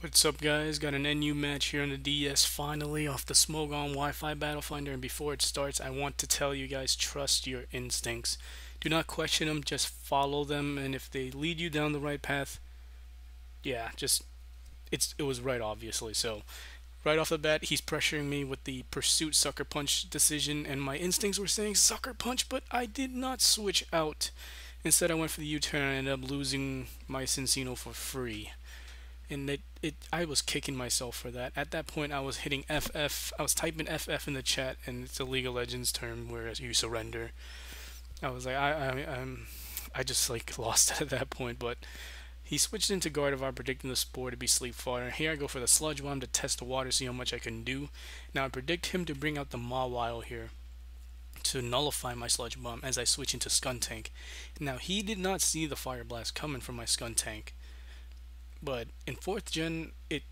What's up, guys? Got an NU match here on the DS finally off the Smogon Wi-Fi Battle Finder, and before it starts, I want to tell you guys, trust your instincts. Do not question them, just follow them, and if they lead you down the right path, yeah, just it was right, obviously. So right off the bat, he's pressuring me with the pursuit sucker punch decision, and my instincts were saying sucker punch, but I did not switch out. Instead, I went for the U-turn and ended up losing my Cincino for free. And I was kicking myself for that. At that point, I was hitting FF. I was typing FF in the chat, and it's a League of Legends term where you surrender. I was like, I just like lost it at that point. But he switched into Gardevoir, predicting the Spore to be Sleep Fodder. Here I go for the Sludge Bomb to test the water, see how much I can do. Now I predict him to bring out the Mawile here to nullify my Sludge Bomb as I switch into Skuntank. Now he did not see the Fire Blast coming from my Skuntank. But in 4th gen, it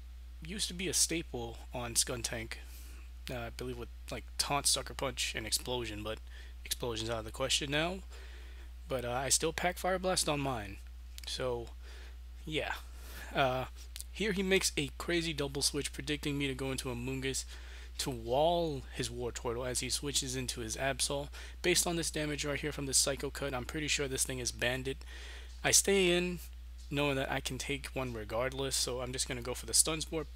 used to be a staple on Skuntank. I believe with like Taunt, Sucker Punch, and Explosion, but Explosion's out of the question now. But I still pack Fire Blast on mine. So, yeah. Here he makes a crazy double switch, predicting me to go into a Mungus to wall his Wartortle as he switches into his Absol. Based on this damage right here from the Psycho Cut, I'm pretty sure this thing is Bandit. I stay in, knowing that I can take one regardless, so I'm just going to go for the Stun Spore,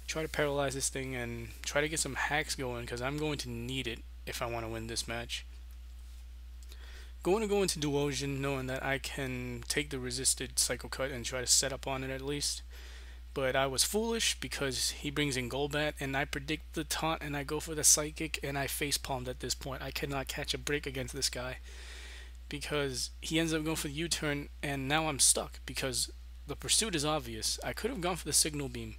try to paralyze this thing, and try to get some hacks going, because I'm going to need it if I want to win this match. Going to go into Duosion, knowing that I can take the resisted Psycho Cut and try to set up on it at least. But I was foolish because he brings in Golbat, and I predict the taunt, and I go for the Psychic, and I facepalmed at this point. I cannot catch a break against this guy, because he ends up going for the U-turn, and now I'm stuck because the pursuit is obvious. I could have gone for the Signal Beam.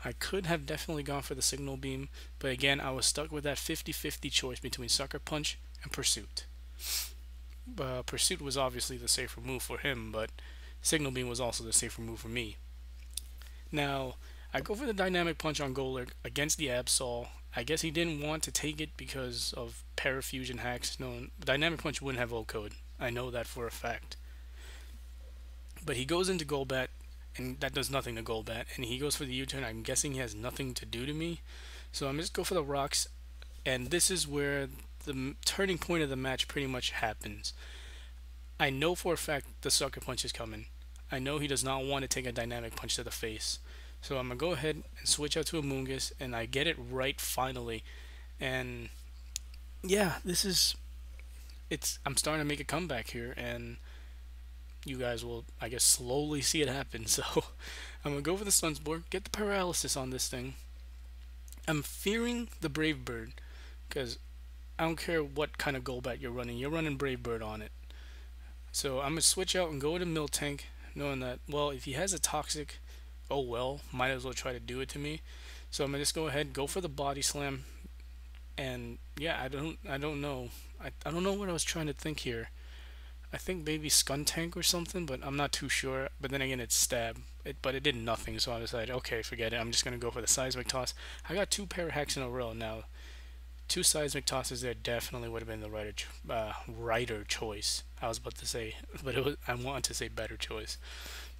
I could have definitely gone for the Signal Beam, but again, I was stuck with that 50-50 choice between Sucker Punch and Pursuit. Pursuit was obviously the safer move for him, but Signal Beam was also the safer move for me. Now, I go for the Dynamic Punch on Golurk against the Absol. I guess he didn't want to take it because of Parafusion hacks. No, Dynamic Punch wouldn't have O-Code. I know that for a fact. But he goes into Golbat, and that does nothing to Golbat. And he goes for the U-turn. I'm guessing he has nothing to do to me. So I'm just go for the rocks. And this is where the turning point of the match pretty much happens. I know for a fact the Sucker Punch is coming. I know he does not want to take a Dynamic Punch to the face. So I'm going to go ahead and switch out to a Mungus. And I get it right finally. And yeah, this is... I'm starting to make a comeback here, and you guys will, I guess, slowly see it happen. So I'm gonna go for the Stun Spore, get the paralysis on this thing. I'm fearing the Brave Bird, because I don't care what kind of Golbat you're running Brave Bird on it. So I'm gonna switch out and go to Miltank, knowing that, well, if he has a Toxic, oh well, might as well try to do it to me. So I'm gonna just go ahead, go for the Body Slam, and yeah, I don't know. I don't know what I was trying to think here. I think maybe Skuntank or something, but I'm not too sure. But then again, it's Stab. But it did nothing, so I decided, okay, forget it. I'm just going to go for the Seismic Toss. I got 2 Para Hacks in a row. Now, 2 Seismic Tosses there definitely would have been the righter choice. I was about to say, but I want to say better choice.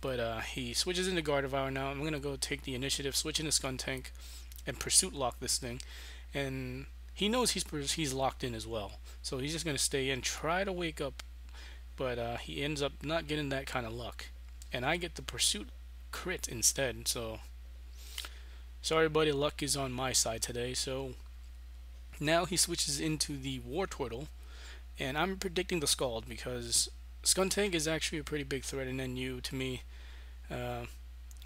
But he switches into Gardevoir now. I'm going to go take the initiative, switch into Skuntank, and Pursuit Lock this thing. And he knows he's locked in as well, so he's just going to stay in, try to wake up, but he ends up not getting that kind of luck, and I get the Pursuit crit instead. So sorry buddy, luck is on my side today. So now he switches into the Wartortle, and I'm predicting the Scald because Skuntank is actually a pretty big threat in NU to me.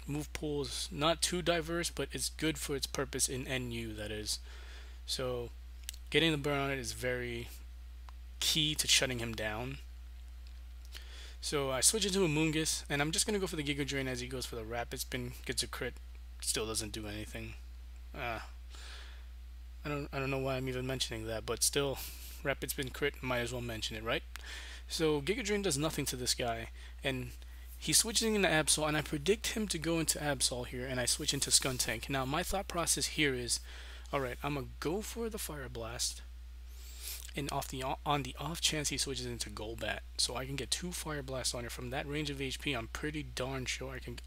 Move pool is not too diverse, but it's good for its purpose in NU, that is. So getting the burn on it is very key to shutting him down. So I switch into a Mungus, and I'm just going to go for the Giga Drain as he goes for the Rapid Spin, gets a crit, still doesn't do anything. I don't know why I'm even mentioning that, but still, Rapid Spin crit, might as well mention it, right? So Giga Drain does nothing to this guy, and he's switching into Absol, and I predict him to go into Absol here, and I switch into Skuntank. Now my thought process here is, alright, I'm going to go for the Fire Blast, and on the off chance he switches into Golbat, so I can get 2 Fire Blasts on it. From that range of HP, I'm pretty darn sure I can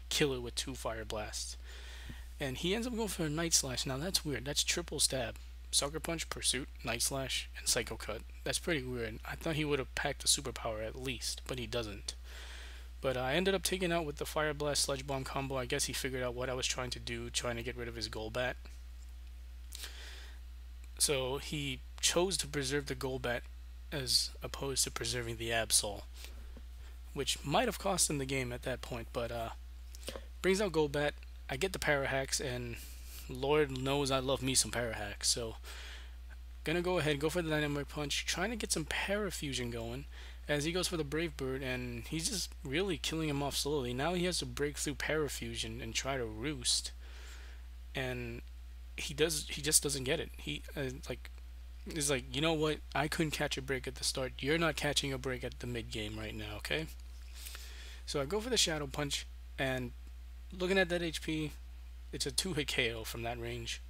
kill it with 2 Fire Blasts. and he ends up going for a Night Slash. Now that's weird. That's triple stab. Sucker Punch, Pursuit, Night Slash, and Psycho Cut. That's pretty weird. I thought he would have packed a superpower at least, but he doesn't. But I ended up taking out with the Fire Blast Sludge Bomb combo. I guess he figured out what I was trying to do, trying to get rid of his Golbat. So he chose to preserve the Golbat as opposed to preserving the Absol, which might have cost him the game at that point. But brings out Golbat. I get the Para Hacks, and Lord knows I love me some Para Hacks. So gonna go ahead, go for the Dynamic Punch, trying to get some Parafusion going as he goes for the Brave Bird, and he's just really killing him off slowly. Now he has to break through Parafusion and try to Roost, and he just doesn't get it. He is like, you know what? I couldn't catch a break at the start. You're not catching a break at the mid game right now, okay? So I go for the Shadow Punch, and looking at that HP, it's a 2-hit KO from that range.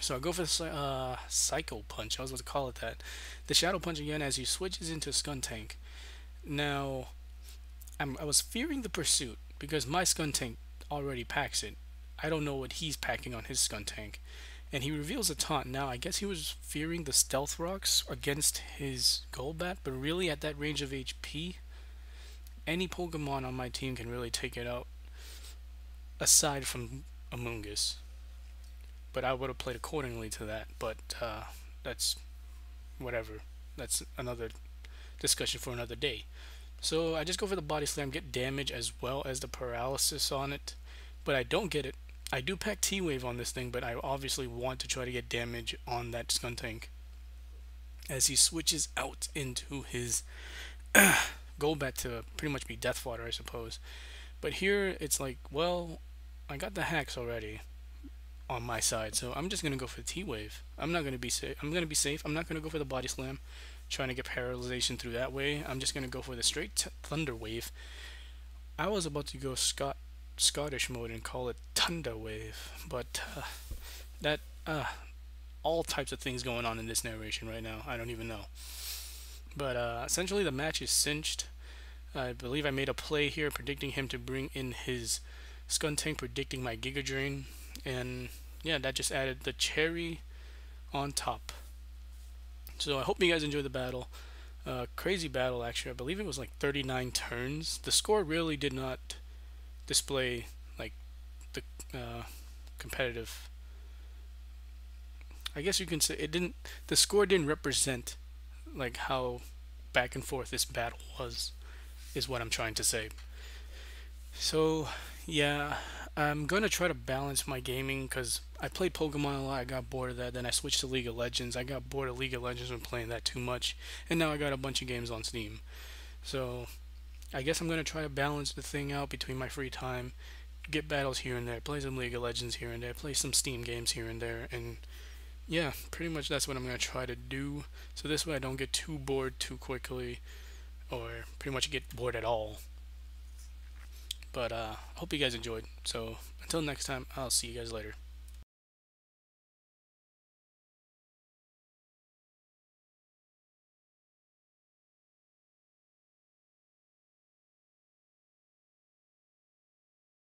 So I go for the Psycho Punch. I was about to call it that. The Shadow Punch again as he switches into Skuntank. Now, I was fearing the Pursuit because my Skuntank already packs it. I don't know what he's packing on his Skuntank. And he reveals a taunt. Now, I guess he was fearing the Stealth Rocks against his Golbat, but really at that range of HP, any Pokemon on my team can really take it out, aside from Amoonguss. But I would have played accordingly to that, but that's whatever. That's another discussion for another day. So I just go for the Body Slam, get damage as well as the paralysis on it, but I don't get it. I do pack T-Wave on this thing, but I obviously want to try to get damage on that Skuntank as he switches out into his Golbat to pretty much be Death Fodder, I suppose. But here it's like, well, I got the hacks already on my side, so I'm just gonna go for the T-Wave. I'm not gonna be safe. I'm gonna be safe. I'm not gonna go for the Body Slam, trying to get paralyzation through that way. I'm just gonna go for the straight Thunder Wave. I was about to go Scottish mode and call it Thunder Wave, but that all types of things going on in this narration right now. I don't even know. But essentially the match is cinched. I believe I made a play here predicting him to bring in his Skuntank, predicting my Giga Drain, and yeah, that just added the cherry on top. So I hope you guys enjoyed the battle. Crazy battle, actually. I believe it was like 39 turns. The score really did not display like the competitive. I guess you can say it didn't. The score didn't represent like how back and forth this battle was, is what I'm trying to say. So yeah, I'm gonna try to balance my gaming because I played Pokemon a lot. I got bored of that. Then I switched to League of Legends. I got bored of League of Legends when playing that too much, and now I got a bunch of games on Steam. So I guess I'm gonna try to balance the thing out between my free time, get battles here and there, play some League of Legends here and there, play some Steam games here and there, and yeah, pretty much that's what I'm gonna try to do. So this way I don't get too bored too quickly, or pretty much get bored at all. But hope you guys enjoyed. So until next time, I'll see you guys later.